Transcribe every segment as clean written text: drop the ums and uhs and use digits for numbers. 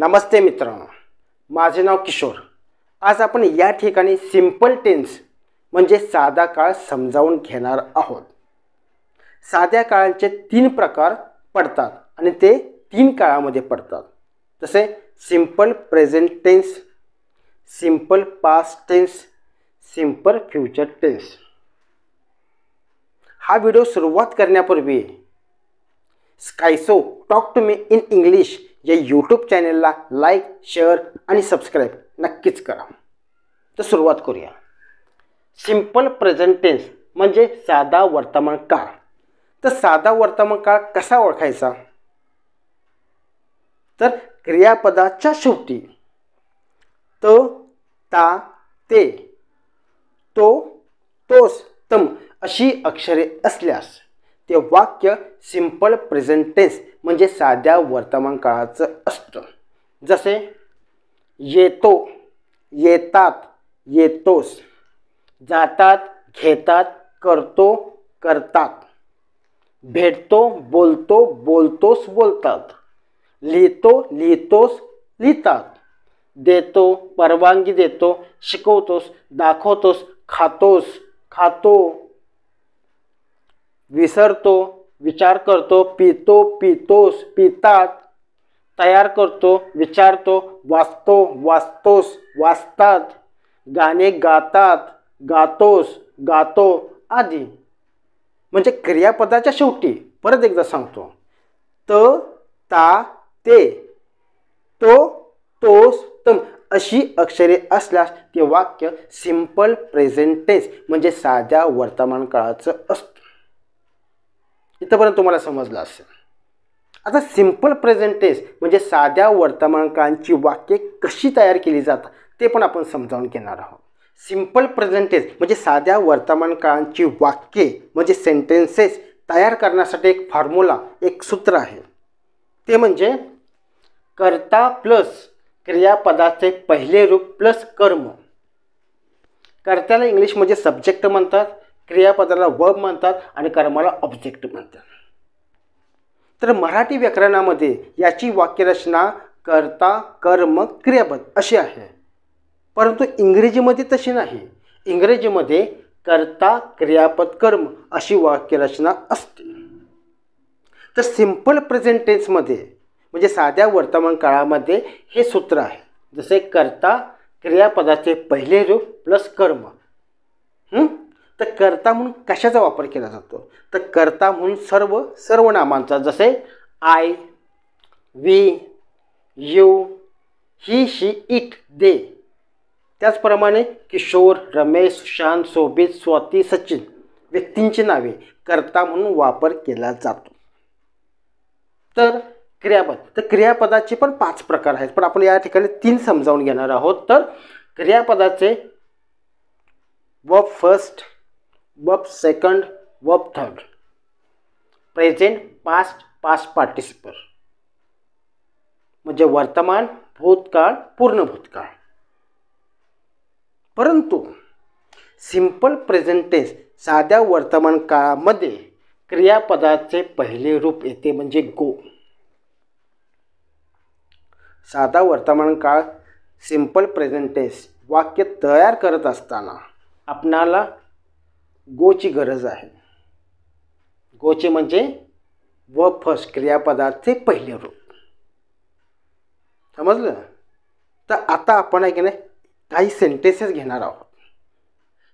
नमस्ते मित्रांनो, माझे नाव किशोर। आज आपण या ठिकाणी सिंपल टेन्स म्हणजे साधा काळ समजावून घेणार आहोत। साध्या काळांचे 3 प्रकार पडतात आणि ते 3 काळामध्ये पडतात। जसे simple present tense, simple past tense, simple future tense. हा व्हिडिओ सुरुवात करण्यापूर्वी स्कायसो talk to me in English या यूट्यूब चॅनलला लाईक, शेअर आणि सबस्क्राईब नक्कीच करा। तर सुरुवात करूया। सिंपल प्रेझेंट टेन्स म्हणजे साधा वर्तमान काळ। तर साधा वर्तमान काळ कसा ओळखायचा? तर क्रियापदाच्या शेवटी तो, ता, ते, तो, तोस, तम अशी अक्षरे असल्यास ते वाक्य सिंपल प्रेझेंट टेन्स म्हणजे साध्या वर्तमान काळाचं असतं। जसे येतो, येतात, येतोस, जातात, घेतात, करतो, करतात, भेटतो, बोलतो, बोलतोस, बोलतात, लिहितो, लिहितोस, लिहितात, देतो, परवानगी देतो, शिकवतोस, दाखवतोस, खातोस, खातो, विसरतो, विचार करतो, पितो, पितोस, पितात, तयार करतो, विचारतो, वाचतो, वाचतोस, वाचतात, गाणे गातात, गातोस, गातो आदी। म्हणजे क्रियापदाच्या शेवटी परत एकदा सांगतो, त, ता, ते, तो, तोस, तम अशी अक्षरे असल्यास ते वाक्य सिंपल प्रेझेंट टेन्स म्हणजे साध्या वर्तमान काळाचं असतं। इथपर्यंत तुम्हाला समजलं असेल। आता सिंपल प्रेझेंट टेन्स म्हणजे साध्या वर्तमान काळांची वाक्ये कशी तयार केली जातात ते पण आपण समजावून घेणार आहोत। सिंपल प्रेझेंट टेन्स म्हणजे साध्या वर्तमान काळांची वाक्ये म्हणजे सेंटेन्सेस तयार करण्यासाठी एक फॉर्म्युला, एक सूत्र आहे। ते म्हणजे कर्ता प्लस क्रियापदाचे पहिले रूप प्लस कर्म। कर्त्याला इंग्लिशमध्ये सब्जेक्ट म्हणतात, क्रियापदाला वर्ब म्हणतात आणि कर्माला ऑब्जेक्ट म्हणतात। तर मराठी व्याकरणामध्ये याची वाक्यरचना कर्ता, कर्म, क्रियापद अशी आहे। परंतु इंग्रजीमध्ये तशी नाही। इंग्रजीमध्ये कर्ता, क्रियापद, कर्म अशी वाक्यरचना असते। तर सिंपल प्रेझेंट टेन्समध्ये म्हणजे साध्या वर्तमान काळामध्ये हे सूत्र आहे। जसे कर्ता क्रियापदाचे पहिले रूप प्लस कर्म। तर कर्ता म्हणून कशाचा वापर केला जातो? तर कर्ता म्हणून सर्व सर्वनामांचा, जसे I, we, you, he, she, it, they. त्याचप्रमाणे किशोर, रमेश, सुशांत, शोभित, स्वाती, सचिन व्यक्तींची नावे कर्ता म्हणून वापर केला जातो। तर क्रियापद, तर क्रियापदाचे पण 5 प्रकार आहेत, पण आपण या ठिकाणी 3 समजावून घेणार आहोत। तर क्रियापदाचे verb first, verb second, verb third, present, past, past participle म्हणजे वर्तमान, भूतकाळ, पूर्ण भूतकाळ। परंतु सिंपल प्रेझेंट टेन्स साध्या वर्तमान काळामध्ये क्रियापदाचे पहिले रूप येते म्हणजे गो। साधा वर्तमान काळ सिंपल प्रेझेंट टेन्स वाक्य तयार करत असताना आपणाला गोची गरज आहे। गोचे म्हणजे वर्ब फर्स्ट क्रियापदाचे पहिले रूप। समजलं? तर आता आपण आहे की नाही काही सेंटेन्सेस घेणार आहोत।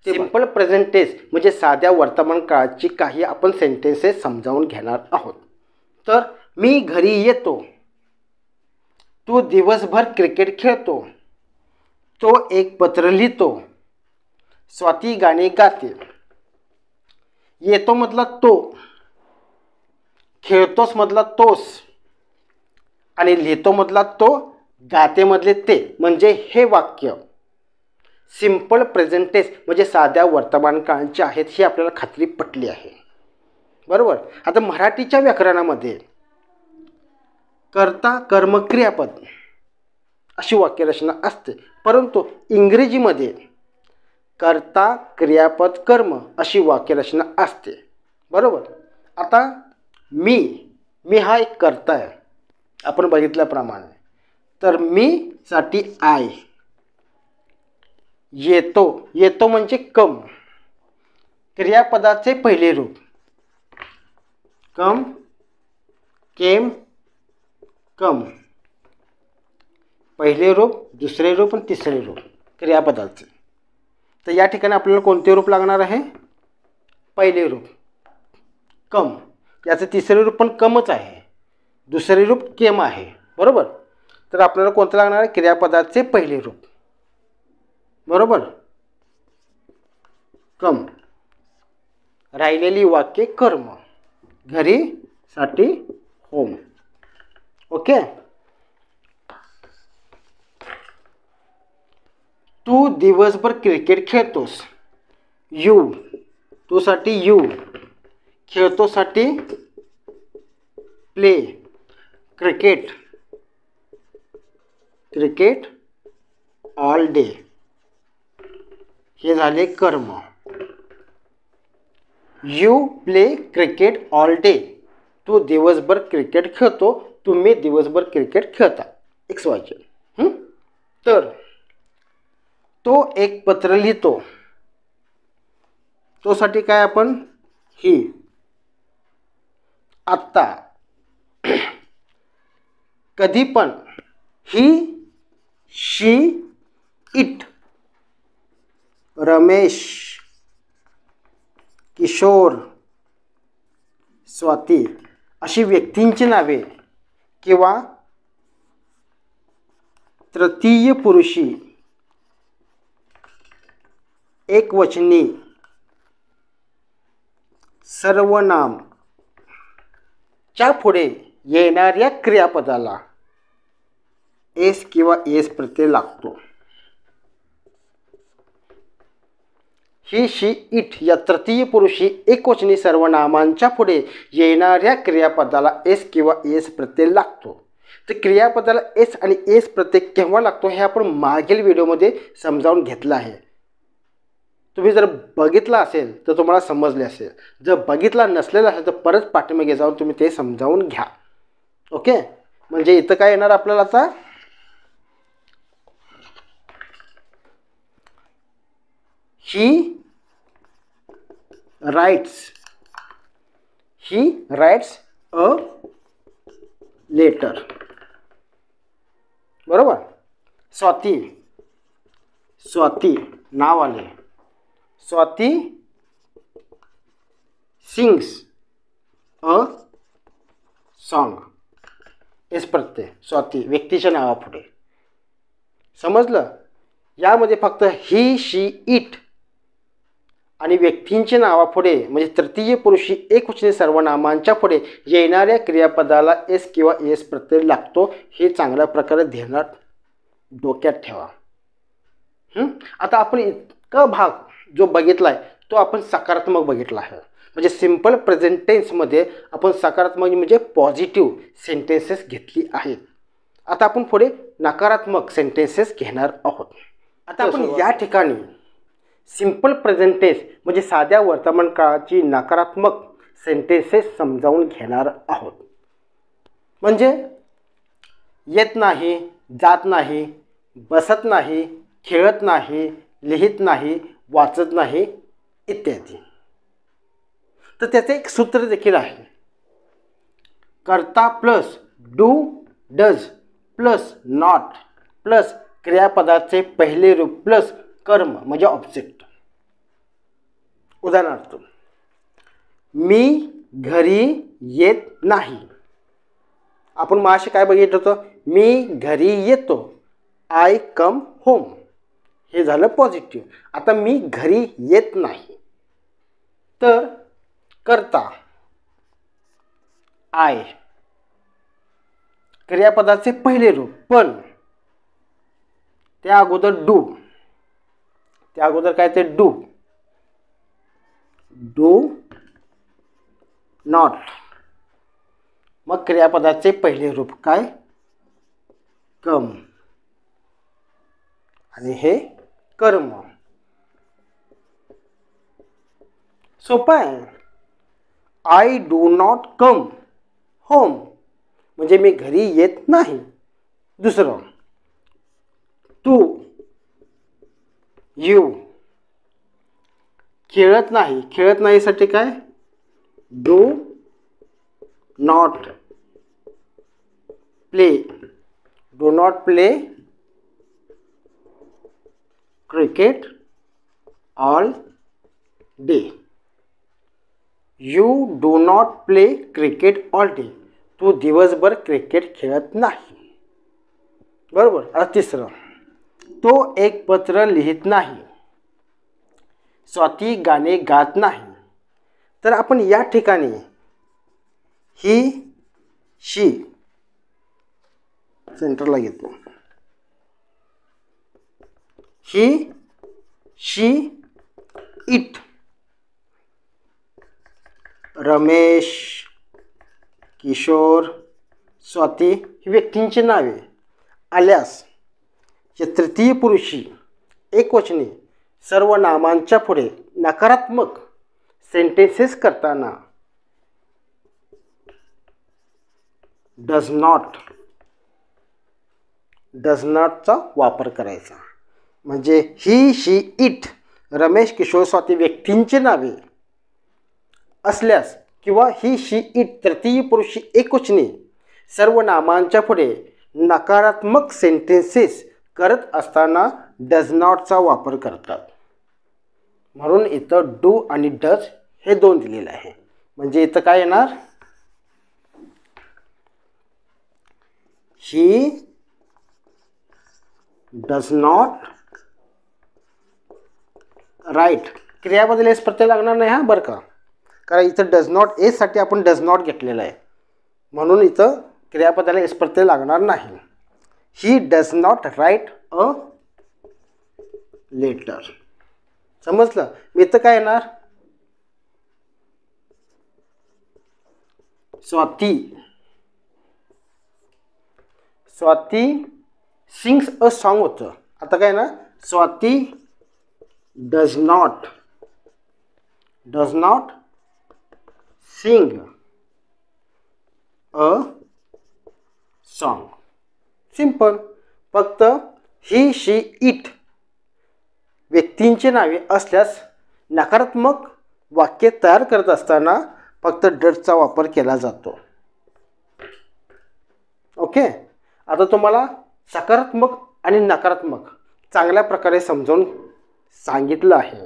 सिंपल प्रेझेंट टेन्स म्हणजे साध्या वर्तमान काळाची काही आपण सेंटेन्सेस समजावून घेणार आहोत। तर मी घरी येतो, तू दिवसभर क्रिकेट खेळतो, तो एक पत्र लिहितो, स्वाती गाणे गाते। येतो मधला तो, खेळतोस मधला तोस आणि लिहितो मधला तो, गाते मधले ते म्हणजे हे वाक्य सिंपल प्रेझेंट टेन्स म्हणजे साध्या वर्तमान काळांचे आहेत ही आपल्याला खात्री पटली आहे, बरोबर? आता मराठीच्या व्याकरणामध्ये कर्ता, कर्म, क्रियापद अशी वाक्यरचना असते, परंतु इंग्रजीमध्ये कर्ता, क्रियापद, कर्म अशी वाक्यरचना असते, बरोबर? आता मी हा एक कर्ता आहे, आपण बघितल्याप्रमाणे तर मी साठी आय, येतो, येतो म्हणजे कम, क्रियापदाचे पहिले रूप कम, केम, कम, पहिले रूप, दुसरे रूप आणि तिसरे रूप क्रियापदाचे. तर या ठिकाणी आपल्याला कोणते रूप लागणार आहे? पहिले रूप कम, याचं तिसरे रूप पण कमच आहे, दुसरे रूप केम आहे, बरोबर. तर आपल्याला कोणतं लागणार आहे? क्रियापदाचे पहिले रूप, बरोबर, कम. राहिलेली वाक्ये कर्म, घरी, साठी, होम. ओके. तू दिवसभर क्रिकेट खेळतोस, यू, तू साठी यू, खेळतो साठी play, cricket, cricket all day, हे झाले कर्म. You play cricket all day, तू दिवसभर क्रिकेट खेळतो, तुम्ही दिवसभर क्रिकेट खेळता, एक्स वाय झेड. तर तो एक पत्र लिहितो, तो साठी काय आपण ही, आत्ता, कधी पण ही, शी, इट, रमेश, किशोर, स्वाती अशी व्यक्तींची नावे किंवा तृतीय पुरुषी एकवचनी सर्वनाम च्या पुढे येणाऱ्या क्रियापदाला एस किंवा एस प्रत्यय लागतो. ही, शी, इट या तृतीय पुरुषी एकवचनी सर्वनामांच्या पुढे येणाऱ्या क्रियापदाला एस किंवा एस प्रत्यय लागतो. तर क्रियापदाला एस आणि एस प्रत्यय केव्हा लागतो हे आपण मागील व्हिडिओमध्ये समजावून घेतलं आहे. तुम्ही जर बघितला असेल तर तुम्हाला समजले असेल, जर बघितला नसलेला असेल तर परत पाठीमागे जाऊन तुम्ही ते समजावून घ्या. ओके. म्हणजे इथं काय येणार आपल्याला आता, he writes, he writes a letter, बरोबर. स्वाती, स्वाती नाव आले, Swati sings a song, S प्रत्यय स्वाती व्यक्तीच्या नावापुढे. समजलं. यामध्ये फक्त ही, शी, इट आणि व्यक्तींच्या नावापुढे म्हणजे तृतीय पुरुषी एकवचनी सर्वनामांच्या पुढे येणाऱ्या क्रियापदाला एस किंवा एस प्रत्यय लागतो. हे चांगल्या प्रकारे ध्यानात डोक्यात ठेवा. आता आपण इतका भाग जो बघितला आहे तो आपण सकारात्मक बघितला आहे. म्हणजे सिंपल प्रेझेंट टेन्समध्ये आपण सकारात्मक म्हणजे पॉझिटिव्ह सेंटेन्सेस घेतली आहेत. आता आपण पुढे नकारात्मक सेंटेन्सेस घेणार आहोत. आता आपण या ठिकाणी सिंपल प्रेझेंट टेन्स म्हणजे साध्या वर्तमान काळाची नकारात्मक सेंटेन्सेस समजावून घेणार आहोत. म्हणजे येत नाही, जात नाही, बसत नाही, खेळत नाही, लिहित नाही, वाचत नाही इत्यादी. तर त्याचे एक सूत्र देखील आहे. कर्ता plus do, does plus not plus क्रियापदाचे पहिले रूप प्लस कर्म म्हणजे ऑब्जेक्ट. उदाहरणार्थ, मी घरी येत नाही. आपण माशी काय बघितलं होतं? मी घरी येतो, आय कम होम. हे झालं पॉझिटिव्ह. आता मी घरी येत नाही तर कर्ता आय, क्रियापदाचे पहिले रूप पण, त्या अगोदर डू, त्या अगोदर काय ते डू, डू नॉट, मग क्रियापदाचे पहिले रूप काय कम आणि हे कर्म. सोपं आहे. I do not come home म्हणजे मी घरी येत नाही. दुसरं तू, यू. खेळत नाही, खेळत नाहीसाठी काय? Do not play. Do not play cricket all day. You do not play cricket all day. तू दिवसभर क्रिकेट खेळत नाही. बरोबर. आता तिसरं, तो एक पत्र लिहित नाही. स्वाती गाणे गात नाही. तर आपण या ठिकाणी ही, शी सेंटरला घेतो. ही, शी, इट, रमेश, किशोर, स्वाती ही व्यक्तींची नावे आल्यास हे तृतीय पुरुषी एकवचनी सर्व नामांच्या पुढे नकारात्मक सेंटेन्सेस करताना डज नॉटचा वापर करायचा. म्हणजे ही, शी, इट, रमेश, किशोर, स्वाती व्यक्तींची नावे असल्यास किंवा ही, शी, इट तृतीय पुरुषी एकवचनी सर्व नामांच्या पुढे नकारात्मक सेंटेन्सेस करत असताना डज नॉटचा वापर करतात. म्हणून इथं डू आणि डज हे दोन दिलेलं आहे. म्हणजे इथं काय येणार? He does not write. क्रियाबद्दल एस प्रत्यय लागणार नाही हा, बरं का. कारण इथं डज नॉट एसाठी आपण डज नॉट घेतलेलं आहे, म्हणून इथं क्रियापदाला एस प्रत्यय लागणार नाही. He does not write a letter. समजलं? मी इथं काय येणार? स्वाती सिंग्स अ सॉन्ग होतं. आता काय ना, Swati does not sing a song. Simple. फक्त ही, शी, इट व्यक्तींची नावे असल्यास नकारात्मक वाक्य तयार करत असताना फक्त डजचा वापर केला जातो. ओके. आता तुम्हाला सकारात्मक आणि नकारात्मक चांगल्या प्रकारे समजावून सांगितलं आहे.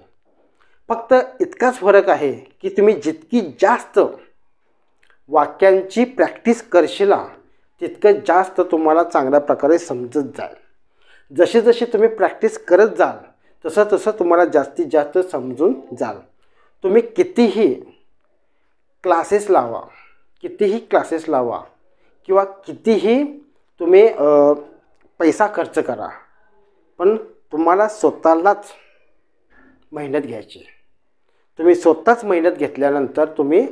फक्त इतकाच फरक आहे की तुम्ही जितकी जास्त वाक्यांची प्रॅक्टिस करशील तितकं जास्त तुम्हाला चांगल्या प्रकारे समजत जाईल. जसे जसे तुम्ही प्रॅक्टिस करत जाल तसं तसं तुम्हाला जास्तीत जास्त समजून जाल. तुम्ही कितीही क्लासेस लावा किंवा कितीही तुम्ही पैसा खर्च करा, पण तुम्हाला स्वतःलाच मेहनत घ्यायची. तुम्ही स्वतःच मेहनत घेतल्यानंतर तुम्ही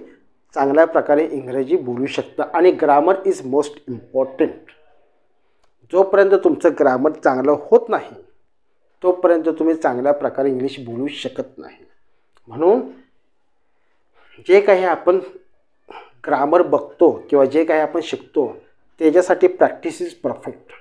चांगल्या प्रकारे इंग्रजी बोलू शकता. आणि ग्रामर इज मोस्ट इम्पॉर्टंट. जोपर्यंत तुमचं ग्रामर चांगलं होत नाही तोपर्यंत तुम्ही चांगल्या प्रकारे इंग्लिश बोलू शकत नाही. म्हणून जे काही आपण ग्रामर बघतो किंवा जे काही आपण शिकतो त्याच्यासाठी प्रॅक्टिस इज परफेक्ट.